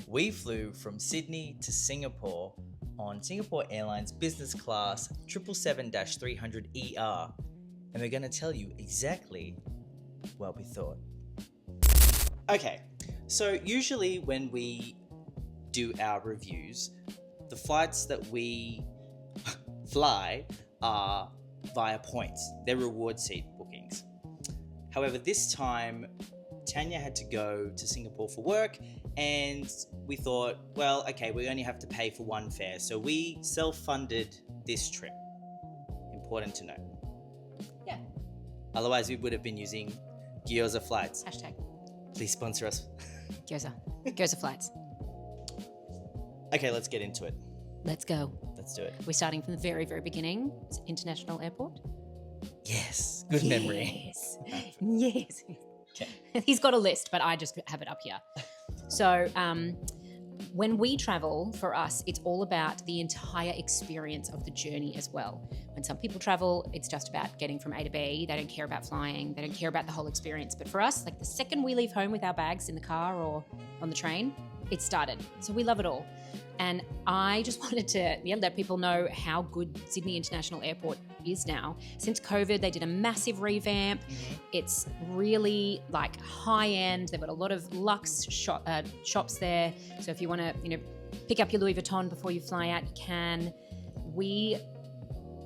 We flew from Sydney to Singapore on Singapore Airlines Business Class 777-300ER, and we're going to tell you exactly what we thought. Okay, so usually when we do our reviews, the flights that we fly are via points. They're reward seat bookings. However, this time, Tanya had to go to Singapore for work, and we thought, well, okay, we only have to pay for one fare. So we self-funded this trip. Important to know. Yeah. Otherwise, we would have been using Gyoza Flights. Hashtag. Please sponsor us. Gyoza. Gyoza flights. Okay, let's get into it. Let's go. Let's do it. We're starting from the very, very beginning. It's International Airport. Yes. Good memory. Yes. Okay. He's got a list, but I just have it up here. So when we travel, for us, it's all about the entire experience of the journey as well. When some people travel, it's just about getting from A to B. They don't care about flying. They don't care about the whole experience. But for us, like the second we leave home with our bags in the car or on the train, it started. So we love it all. And I just wanted to let people know how good Sydney International Airport is now. Since COVID, they did a massive revamp. It's really like high end. They've got a lot of luxe shops there. So if you want to, pick up your Louis Vuitton before you fly out, you can. We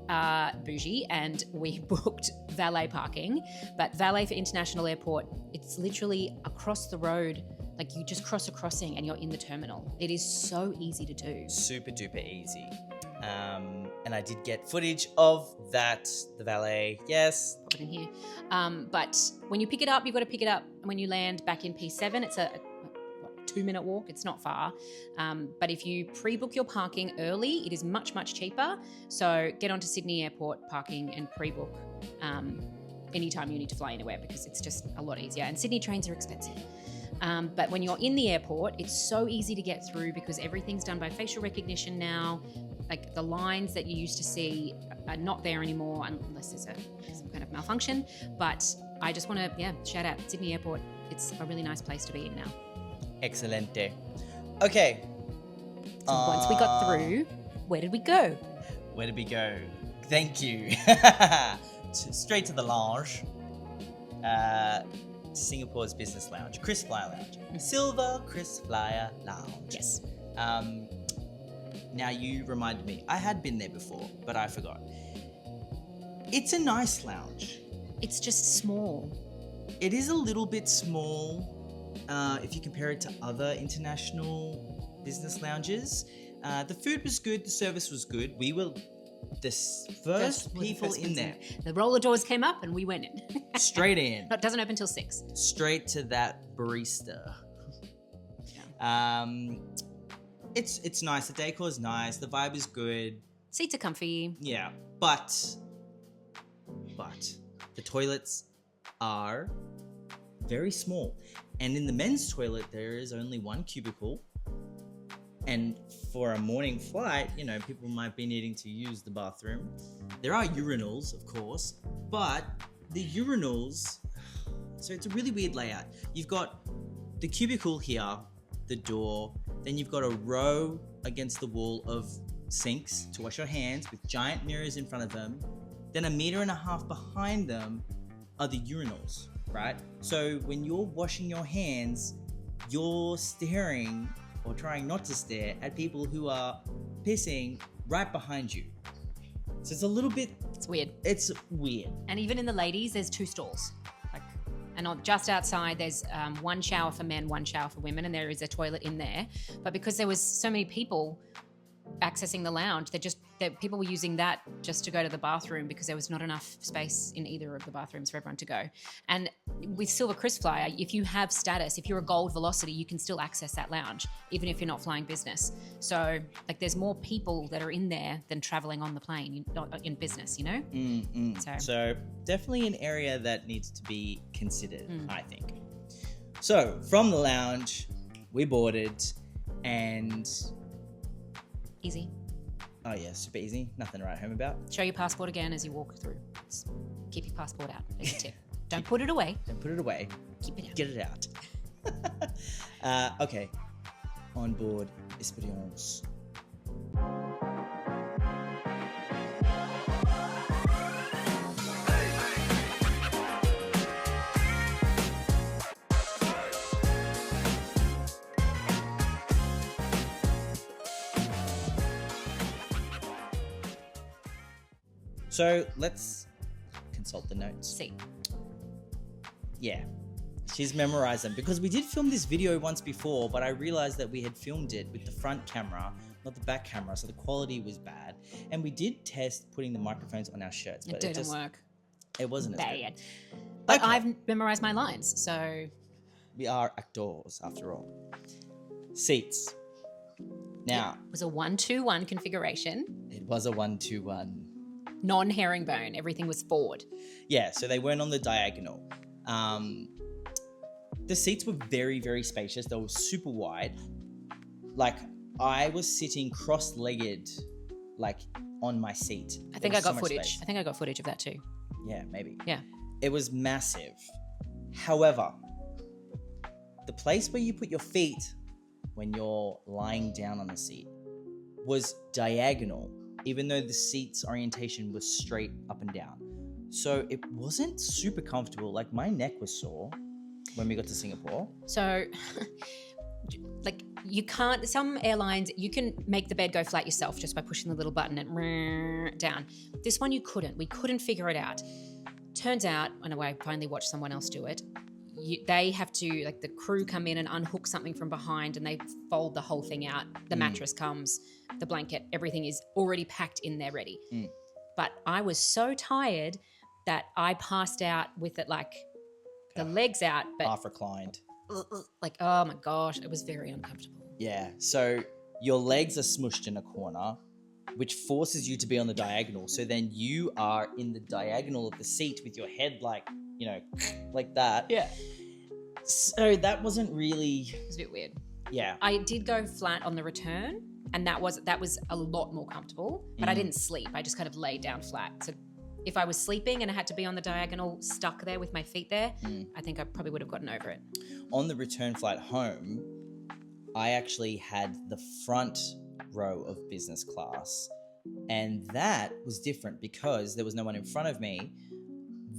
are bougie and we booked valet parking, but valet for International Airport, it's literally across the road. Like you just cross a crossing and you're in the terminal. It is so easy to do. Super duper easy. And I did get footage of that, the valet, yes. Put it in here. But when you pick it up, you've got to pick it up when you land back in P7. It's a 2-minute walk. It's not far. But if you pre-book your parking early, it is much, much cheaper. So get onto Sydney Airport parking and pre-book anytime you need to fly anywhere because it's just a lot easier. And Sydney trains are expensive. But when you're in the airport, it's so easy to get through because everything's done by facial recognition now. Like the lines that you used to see are not there anymore unless there's some kind of malfunction. But I just want to, shout out Sydney Airport. It's a really nice place to be in now. Excelente. Okay. So once we got through, where did we go? Where did we go? Thank you. Straight to the lounge. Singapore's Business Lounge, Chris Flyer Lounge, Silver Chris Flyer Lounge. Yes. Now you reminded me, I had been there before, but I forgot. It's a nice lounge. It's just small. It is a little bit small if you compare it to other international business lounges. The food was good, the service was good. We were the first people in there. The roller doors came up and we went in. Straight in. No, it doesn't open till 6. Straight to that barista. Yeah. It's nice. The decor is nice. The vibe is good. Seats are comfy. Yeah, but the toilets are very small. And in the men's toilet, there is only one cubicle. And for a morning flight, people might be needing to use the bathroom. There are urinals, of course, but the urinals, so it's a really weird layout. You've got the cubicle here, the door, then you've got a row against the wall of sinks to wash your hands with giant mirrors in front of them. Then 1.5 meters behind them are the urinals, right? So when you're washing your hands, you're staring or trying not to stare at people who are pissing right behind you. So it's a little bit... It's weird. It's weird. And even in the ladies, there's 2 stalls. And just outside, there's one shower for men, one shower for women, and there is a toilet in there. But because there was so many people accessing the lounge, people were using that just to go to the bathroom because there was not enough space in either of the bathrooms for everyone to go. And with Silver Chris Flyer, if you have status, if you're a gold Velocity, you can still access that lounge, even if you're not flying business. So there's more people that are in there than traveling on the plane, not in business, So definitely an area that needs to be considered, I think. So from the lounge, we boarded and... Easy. Oh yeah, super easy. Nothing to write home about. Show your passport again as you walk through. Just keep your passport out. There's a tip. Don't put it away. Don't put it away. Keep it out. Get it out. Okay. onboard experience. So let's consult the notes. See. Yeah, she's memorized them because we did film this video once before, but I realized that we had filmed it with the front camera, not the back camera, so the quality was bad. And we did test putting the microphones on our shirts, but It didn't work. It wasn't as Bad. good. But Okay. I've memorized my lines, so We are actors after all. Seats. Now, it was a 1-2-1 configuration. it was a 1-2-1. Non-herringbone. Everything was forward. Yeah, so they weren't on the diagonal. The seats were very, very spacious. They were super wide. Like, I was sitting cross-legged, like, on my seat. I think There I was so got much footage. space. I think I got footage of that too. Yeah, maybe. Yeah. It was massive. However, the place where you put your feet when you're lying down on the seat was diagonal, even though the seat's orientation was straight up and down. So it wasn't super comfortable. Like, my neck was sore when we got to Singapore. So, like, you can't, some airlines, you can make the bed go flat yourself just by pushing the little button and down. This one you couldn't. We couldn't figure it out. Turns out, and I finally watched someone else do it, they have to, like, the crew come in and unhook something from behind and they fold the whole thing out. The mattress comes, the blanket, everything is already packed in there ready. But I was so tired that I passed out with it, like, the legs out, but Half reclined. like, oh my gosh, it was very uncomfortable. Yeah. So your legs are smushed in a corner, which forces you to be on the diagonal. So then you are in the diagonal of the seat with your head, like, you know, like that. Yeah. So that wasn't really, It was a bit weird. yeah. I did go flat on the return, and that was a lot more comfortable, but I didn't sleep. I just kind of laid down flat. So if I was sleeping and I had to be on the diagonal stuck there with my feet there, I think I probably would have gotten over it. On the return flight home, I actually had the front row of business class, and that was different because there was no one in front of me.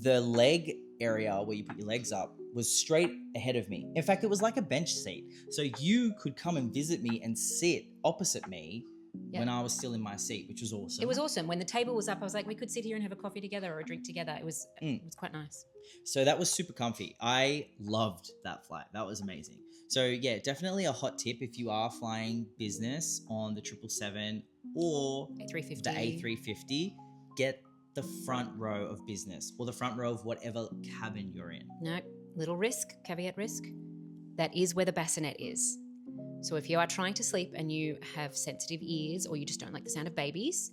The leg area where you put your legs up was straight ahead of me. In fact, it was like a bench seat. So you could come and visit me and sit opposite me when I was still in my seat, which was awesome. It was awesome. When the table was up, I was like, we could sit here and have a coffee together or a drink together. It was quite nice. So that was super comfy. I loved that flight. That was amazing. So yeah, definitely a hot tip if you are flying business on the 777 or A350. the A350, get the front row of business or the front row of whatever cabin you're in. No, little risk, caveat risk. That is where the bassinet is. So if you are trying to sleep and you have sensitive ears or you just don't like the sound of babies,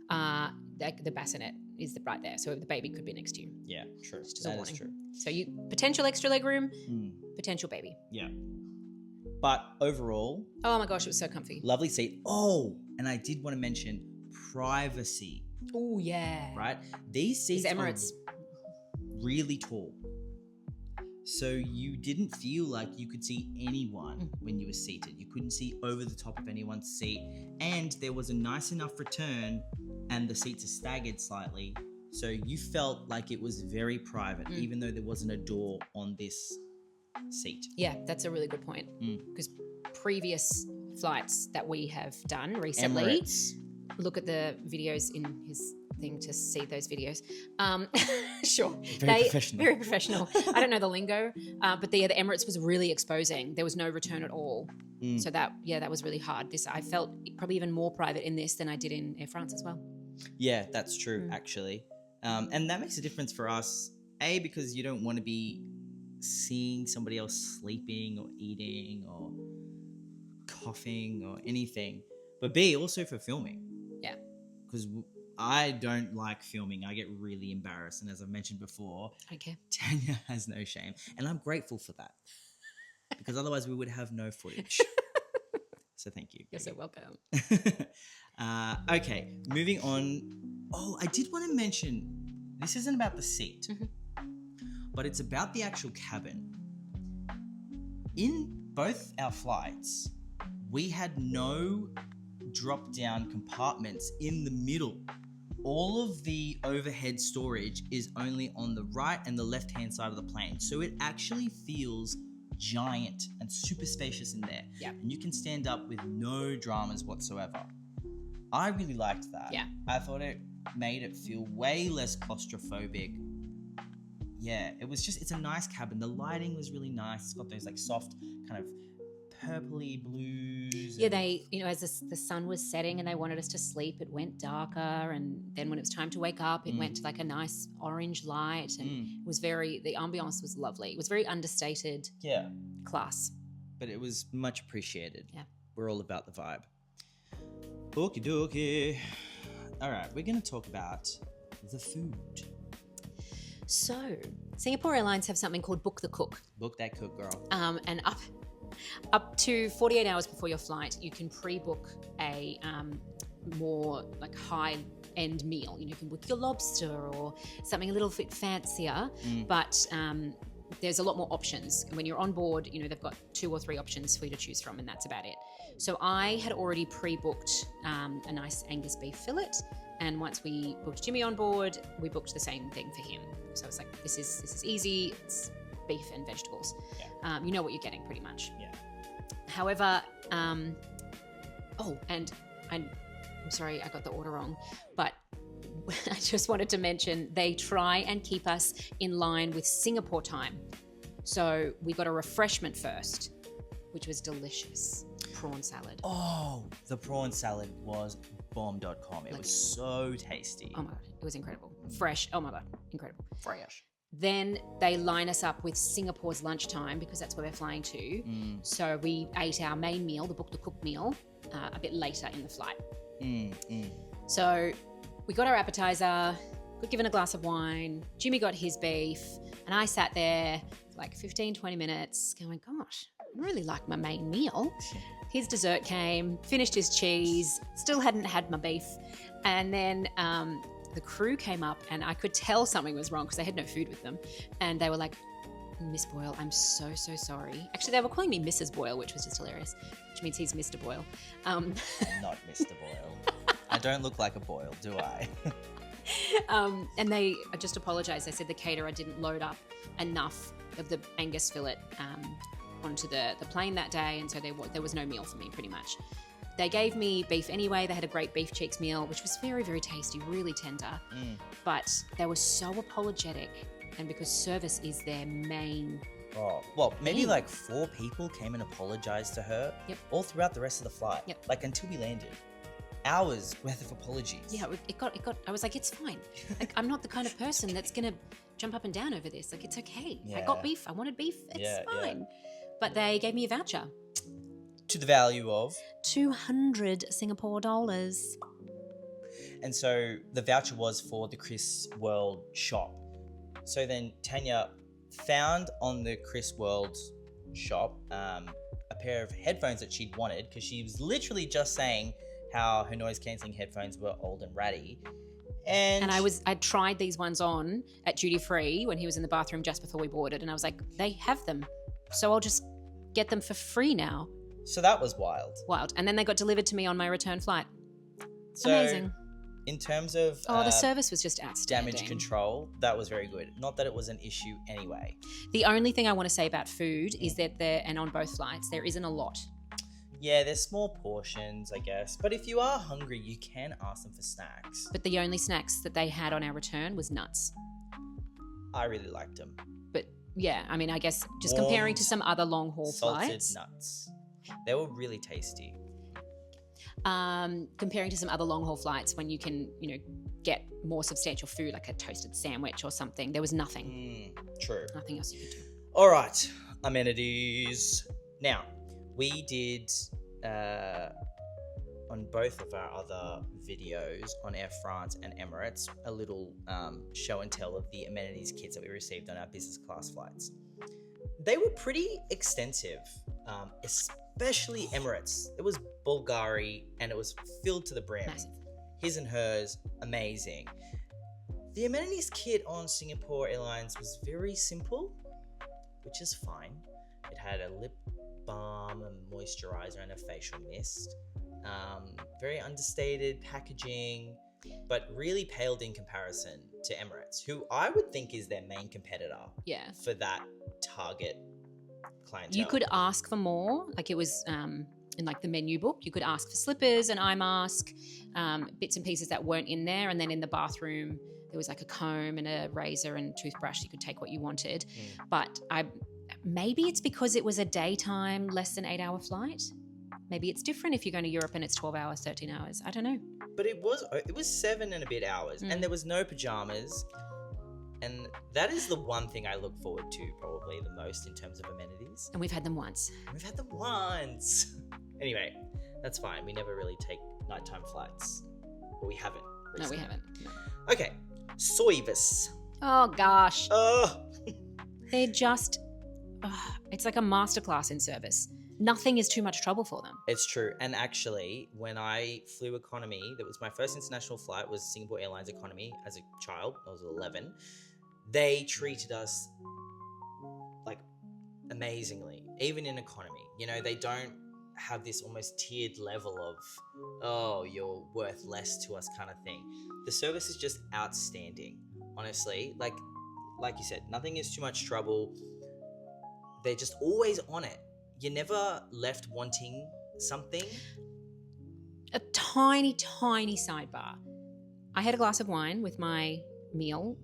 the bassinet is right there. So the baby could be next to you. Yeah, true. Just as a That is warning. true. So you potential extra leg room, potential baby. Yeah. But overall, Oh my gosh, it was so comfy. lovely seat. Oh, and I did want to mention privacy, Oh yeah. right? These seats These Emirates. are really tall. So you didn't feel like you could see anyone when you were seated. You couldn't see over the top of anyone's seat. And there was a nice enough return and the seats are staggered slightly. So you felt like it was very private, even though there wasn't a door on this seat. Yeah, that's a really good point. Because previous flights that we have done recently, Emirates. look at the videos in his thing to see those videos. Sure. Very professional. Very professional. I don't know the lingo, but the Emirates was really exposing. There was no return at all. So that was really hard. I felt probably even more private in this than I did in Air France as well. Yeah, that's true, actually. And that makes a difference for us, A, because you don't want to be seeing somebody else sleeping or eating or coughing or anything. But B, also for filming. Yeah. Because I don't like filming. I get really embarrassed. And as I've mentioned before, Okay. Tanya has no shame. And I'm grateful for that. Because otherwise we would have no footage. So thank you. You're so welcome. Okay, moving on. Oh, I did want to mention, this isn't about the seat, but it's about the actual cabin. In both our flights, we had no drop-down compartments in the middle. All of the overhead storage is only on the right and the left-hand side of the plane. So it actually feels giant and super spacious in there. Yeah. And you can stand up with no dramas whatsoever. I really liked that. Yeah. I thought it made it feel way less claustrophobic. Yeah, it's a nice cabin. The lighting was really nice. It's got those like soft kind of purpley blues. Yeah, they, as the sun was setting and they wanted us to sleep, it went darker. And then when it was time to wake up, it went to like a nice orange light. And it was the ambiance was lovely. It was very understated. Yeah. Class. But it was much appreciated. Yeah. We're all about the vibe. Okie dokie. All right, we're going to talk about the food. So, Singapore Airlines have something called Book the Cook. Book that cook, girl. And up to 48 hours before your flight, you can pre-book a more like high-end meal. You can book your lobster or something a little bit fancier, but there's a lot more options. And when you're on board, they've got 2 or 3 options for you to choose from, and that's about it. So I had already pre-booked a nice Angus beef fillet, and once we booked Jimmy on board, we booked the same thing for him. So I was like, this is easy. It's beef and vegetables. Yeah. You know what you're getting pretty much. Yeah. However, and I'm sorry, I got the order wrong, but I just wanted to mention they try and keep us in line with Singapore time. So we got a refreshment first, which was delicious. Prawn salad. Oh, the prawn salad was bomb.com. It was so tasty. Oh my God, it was incredible. Fresh. Oh my God, incredible. Fresh. Then they line us up with Singapore's lunchtime because that's where we're flying to. So we ate our main meal, the Book the Cook meal, a bit later in the flight. So we got our appetizer, got given a glass of wine, Jimmy got his beef, and I sat there for like 15, 20 minutes going, gosh, I really like my main meal. His dessert came, finished his cheese, still hadn't had my beef. And then the crew came up and I could tell something was wrong because they had no food with them. And they were like, Miss Boyle, I'm so sorry. Actually, they were calling me Mrs. Boyle, which was just hilarious, which means he's Mr. Boyle. Not Mr. Boyle. I don't look like a Boyle, do I? And they just apologized. They said the caterer didn't load up enough of the Angus fillet onto the plane that day, and so there was no meal for me pretty much. They gave me beef anyway. They had a great beef cheeks meal, which was very, very tasty, really tender. But they were so apologetic, and because service is their main... Oh, well, maybe like 4 people came and apologized to her all throughout the rest of the flight. Like until we landed. Hours worth of apologies. Yeah, it got. I was like, it's fine. Like, I'm not the kind of person that's going to jump up and down over this. Like, it's okay. Yeah. I got beef. I wanted beef. It's fine. Yeah. But they gave me a voucher. To the value of? 200 Singapore dollars. And so the voucher was for the Chris World shop. So then Tanya found on the Chris World shop a pair of headphones that she'd wanted because she was literally just saying how her noise cancelling headphones were old and ratty. And I tried these ones on at duty free when he was in the bathroom just before we boarded, and I was like, they have them, so I'll just get them for free now. So that was wild. And then they got delivered to me on my return flight. So amazing. In terms of the service was just outstanding. Damage control, that was very good. Not that it was an issue anyway. The only thing I want to say about food is that and on both flights, there isn't a lot. Yeah, there's small portions, I guess. But if you are hungry, you can ask them for snacks. But the only snacks that they had on our return was nuts. I really liked them. But yeah, I mean, I guess just comparing to some other long-haul flights. Salted nuts. They were really tasty. Comparing to some other long-haul flights when you can, get more substantial food like a toasted sandwich or something, there was nothing. True. Nothing else you could do. All right, amenities. Now, we did, on both of our other videos on Air France and Emirates, a little show and tell of the amenities kits that we received on our business class flights. They were pretty extensive, especially Emirates. It was Bulgari and it was filled to the brim. Massive. His and hers, amazing. The amenities kit on Singapore Airlines was very simple, which is fine. It had a lip balm, a moisturizer, and a facial mist. Very understated packaging, but really paled in comparison to Emirates, who I would think is their main competitor Yeah. for that target clientele. You could ask for more. Like it was in like the menu book, you could ask for slippers, an eye mask, bits and pieces that weren't in there. And then in the bathroom, there was like a comb and a razor and toothbrush. You could take what you wanted. But maybe it's because it was a daytime, less than 8 hour flight. Maybe it's different if you're going to Europe and it's 12 hours, 13 hours. I don't know. But it was 7 and a bit hours, and there was no pajamas. And that is the one thing I look forward to probably the most in terms of amenities. And we've had them once. We've had them once. Anyway, that's fine. We never really take nighttime flights. Well, we haven't recently. No, we haven't. No. Okay. Soyvis. Oh, gosh. Oh. They're just, it's like a masterclass in service. Nothing is too much trouble for them. It's true. And actually, when I flew economy, that was my first international flight, was Singapore Airlines economy as a child. I was 11. They treated us like amazingly, even in economy. You know, they don't have this almost tiered level of, oh, you're worth less to us kind of thing. The service is just outstanding, honestly. Like you said, nothing is too much trouble. They're just always on it. You're never left wanting something. A tiny, tiny sidebar. I had a glass of wine with my meal,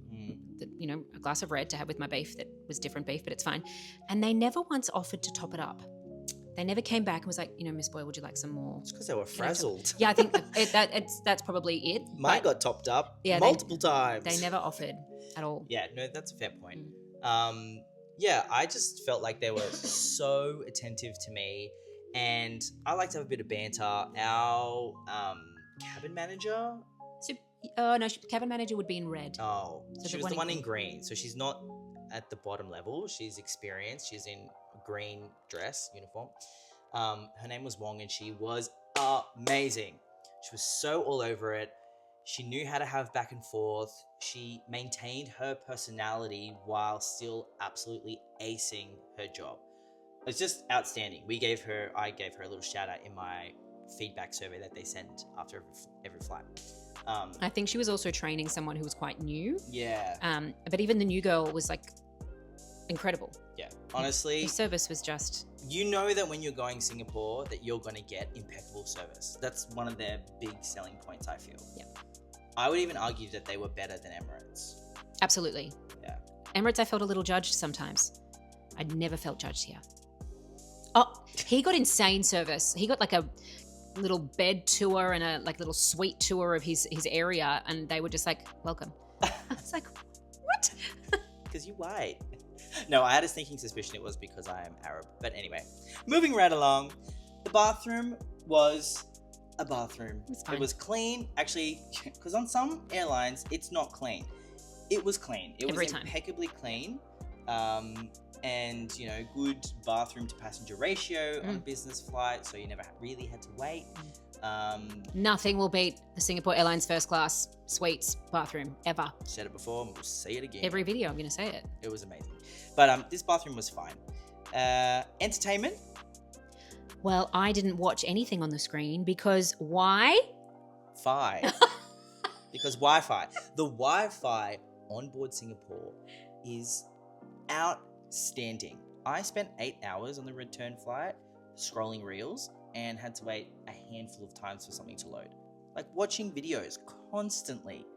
a glass of red to have with my beef that was different beef, but it's fine. And they never once offered to top it up. They never came back and was like, Miss Boyle, would you like some more? It's because they were frazzled. Yeah, I think that's probably it. Mine got topped up multiple times. They never offered at all. Yeah, no, that's a fair point. Yeah, I just felt like they were so attentive to me, and I like to have a bit of banter. Our cabin manager. So, cabin manager would be in red. Oh, so she was the one in green. So she's not at the bottom level. She's experienced. She's in a green dress uniform. Her name was Wong, and she was amazing. She was so all over it. She knew how to have back and forth. She maintained her personality while still absolutely acing her job. It's just outstanding. I gave her a little shout out in my feedback survey that they send after every flight. I think she was also training someone who was quite new. Yeah. But even the new girl was like incredible. Yeah. Honestly, the service was just. You know that when you're going Singapore that you're going to get impeccable service. That's one of their big selling points, I feel. Yeah. I would even argue that they were better than Emirates. Absolutely. Yeah. Emirates, I felt a little judged sometimes. I'd never felt judged here. Oh, he got insane service. He got like a little bed tour and a like little suite tour of his area, and they were just like, welcome. I was like, what? Because you white. No, I had a sneaking suspicion it was because I am Arab. But anyway, moving right along, the bathroom was a bathroom. It was clean, actually, because on some airlines, it's not clean. It was clean. It was impeccably clean. And, good bathroom to passenger ratio on a business flight, so you never really had to wait. Nothing will beat the Singapore Airlines first class suites bathroom ever. Said it before, and we'll say it again. Every video, I'm going to say it. It was amazing. But this bathroom was fine. Entertainment? Well, I didn't watch anything on the screen because why? Because Wi-Fi. The Wi-Fi on board Singapore is outstanding. I spent 8 hours on the return flight scrolling reels and had to wait a handful of times for something to load. Like watching videos constantly.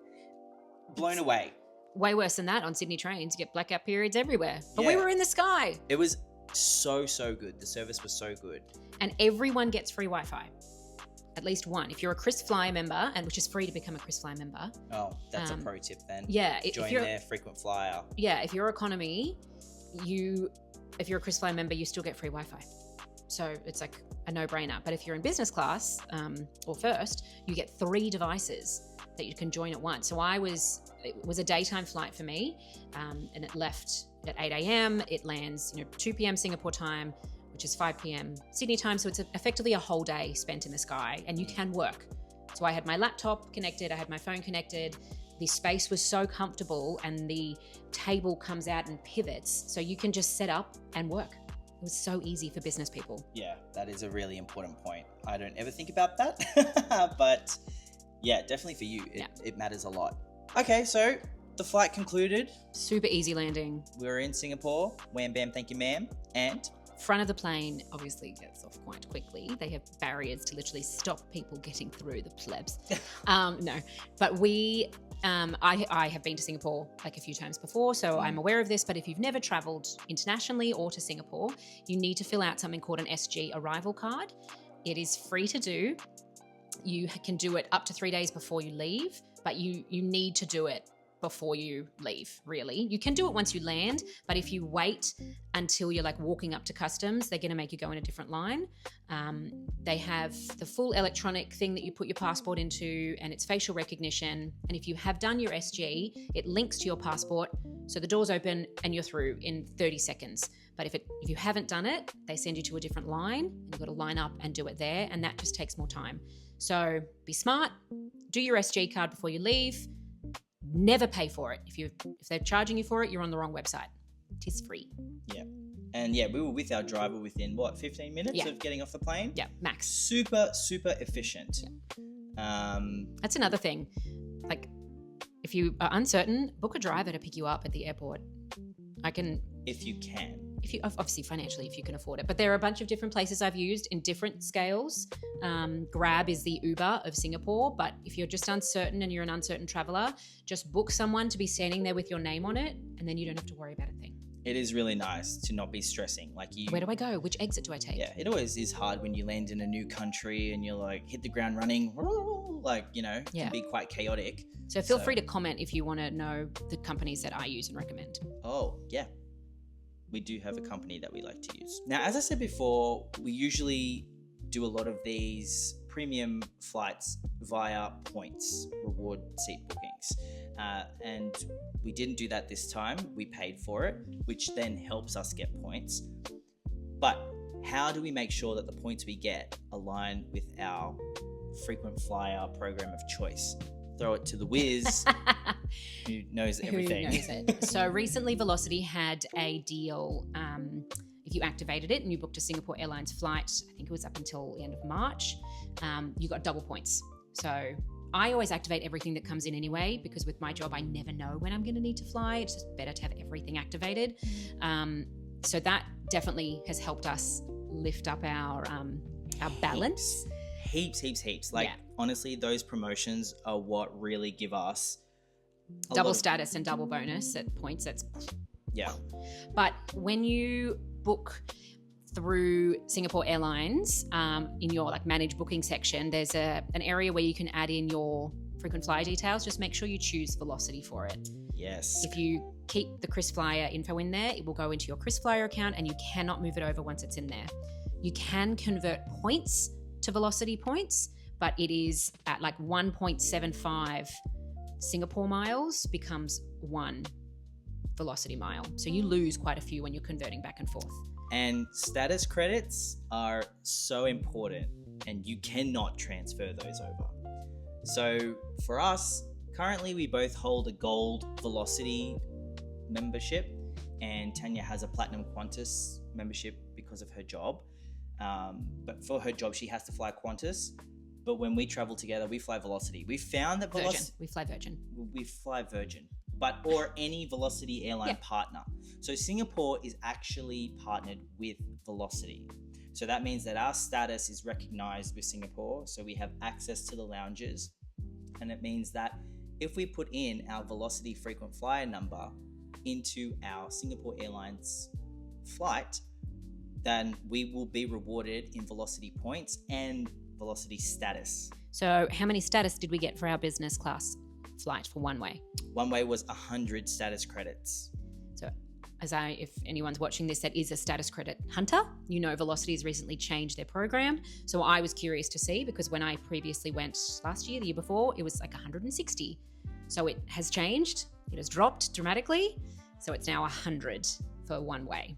Blown away. Way worse than that on Sydney trains. You get blackout periods everywhere. But we were in the sky. It was so good. The service was so good. And everyone gets free Wi-Fi. At least one. If you're a KrisFly member, and which is free to become a KrisFly member. Oh, that's a pro tip then. Yeah. Join their frequent flyer. Yeah. If you're economy, if you're a KrisFly member, you still get free Wi-Fi. So it's like a no-brainer. But if you're in business class or first, you get 3 devices that you can join at once. So it was a daytime flight for me, and it left at 8 a.m. It lands 2 p.m. Singapore time, which is 5 p.m. Sydney time. So it's effectively a whole day spent in the sky, and you can work. So I had my laptop connected, I had my phone connected. The space was so comfortable, and the table comes out and pivots, so you can just set up and work. It was so easy for business people. Yeah, that is a really important point. I don't ever think about that, but yeah, definitely for you, it matters a lot. Okay, so the flight concluded. Super easy landing. We were in Singapore. Wham, bam, thank you, ma'am. And front of the plane obviously gets off quite quickly. They have barriers to literally stop people getting through, the plebs. No, but I have been to Singapore like a few times before, so I'm aware of this, but if you've never traveled internationally or to Singapore, you need to fill out something called an SG arrival card. It is free to do. You can do it up to 3 days before you leave, but you need to do it before you leave, really. You can do it once you land, but if you wait until you're like walking up to customs, they're going to make you go in a different line. They have the full electronic thing that you put your passport into, and it's facial recognition. And if you have done your SG, it links to your passport, so the doors open and you're through in 30 seconds. But if you haven't done it, they send you to a different line, and you've got to line up and do it there, and that just takes more time. So be smart, do your SG card before you leave. Never pay for it. If they're charging you for it, you're on the wrong website. It is free. Yeah. And yeah, we were with our driver within 15 minutes of getting off the plane? Yeah, max. Super, super efficient. Yeah. That's another thing. Like, if you are uncertain, book a driver to pick you up at the airport. If you can. Obviously financially, if you can afford it. But there are a bunch of different places I've used in different scales. Grab is the Uber of Singapore, but if you're just uncertain and you're an uncertain traveler, just book someone to be standing there with your name on it, and then you don't have to worry about a thing. It is really nice to not be stressing. Where do I go? Which exit do I take? Yeah, it always is hard when you land in a new country and you're like, hit the ground running, it can be quite chaotic. So feel free to comment if you want to know the companies that I use and recommend. Oh, yeah. We do have a company that we like to use. Now, as I said before, we usually do a lot of these premium flights via points, reward seat bookings. And we didn't do that this time. We paid for it, which then helps us get points. But how do we make sure that the points we get align with our frequent flyer program of choice? Throw it to the whiz who knows everything. Who knows it. So recently Velocity had a deal. If you activated it and you booked a Singapore Airlines flight, I think it was up until the end of March, you got double points. So I always activate everything that comes in anyway, because with my job, I never know when I'm going to need to fly. It's just better to have everything activated. So that definitely has helped us lift up our balance. Heaps. Honestly, those promotions are what really give us double status and double bonus at points. Yeah. But when you book through Singapore Airlines, in your manage booking section, there's an area where you can add in your frequent flyer details. Just make sure you choose Velocity for it. Yes. If you keep the KrisFlyer info in there, it will go into your KrisFlyer account, and you cannot move it over once it's in there. You can convert points to Velocity points, but it is at 1.75 Singapore miles becomes 1 Velocity mile. So you lose quite a few when you're converting back and forth. And status credits are so important, and you cannot transfer those over. So for us, currently we both hold a gold Velocity membership, and Tanya has a platinum Qantas membership because of her job. But for her job, she has to fly Qantas. But when we travel together, we fly Velocity. We found that We fly Virgin. We fly Virgin, or any Velocity airline partner. So Singapore is actually partnered with Velocity. So that means that our status is recognized with Singapore. So we have access to the lounges. And it means that if we put in our Velocity frequent flyer number into our Singapore Airlines flight, then we will be rewarded in Velocity points and Velocity status. So how many status did we get for our business class flight for one way? One way was 100 status credits. So if anyone's watching this that is a status credit hunter, Velocity has recently changed their program. So I was curious to see, because when I previously went last year, the year before, it was 160. So it has changed. It has dropped dramatically. So it's now 100 for one way.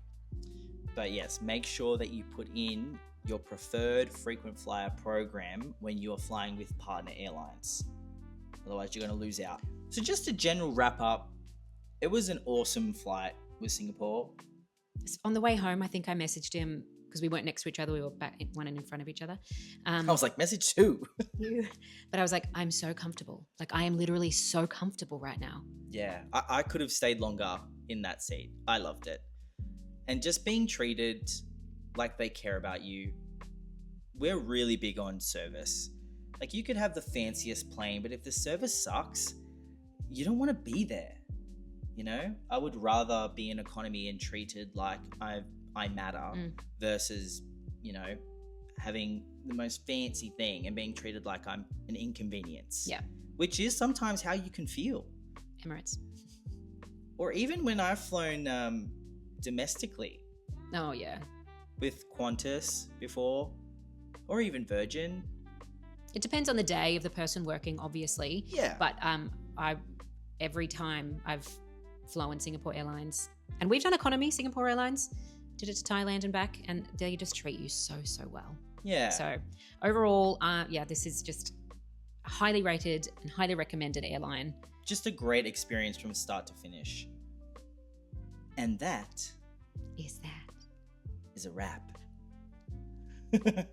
But yes, make sure that you put in your preferred frequent flyer program when you are flying with partner airlines. Otherwise, you're going to lose out. So just a general wrap up, it was an awesome flight with Singapore. On the way home, I think I messaged him because we weren't next to each other. We were back one and in front of each other. I was like, message who? But I was like, I'm so comfortable. Like, I am literally so comfortable right now. Yeah, I could have stayed longer in that seat. I loved it. And just being treated like they care about you. We're really big on service. Like, you could have the fanciest plane, but if the service sucks, you don't want to be there. You know, I would rather be in economy and treated like I matter versus, you know, having the most fancy thing and being treated like I'm an inconvenience. Yeah. Which is sometimes how you can feel. Emirates. Or even when I've flown domestically. Oh, yeah. With Qantas before, or even Virgin. It depends on the day of the person working, obviously. Yeah. But every time I've flown Singapore Airlines, and we've done economy, Singapore Airlines, did it to Thailand and back, and they just treat you so well. Yeah. So overall, this is just a highly rated and highly recommended airline. Just a great experience from start to finish. And that is a wrap. Okay.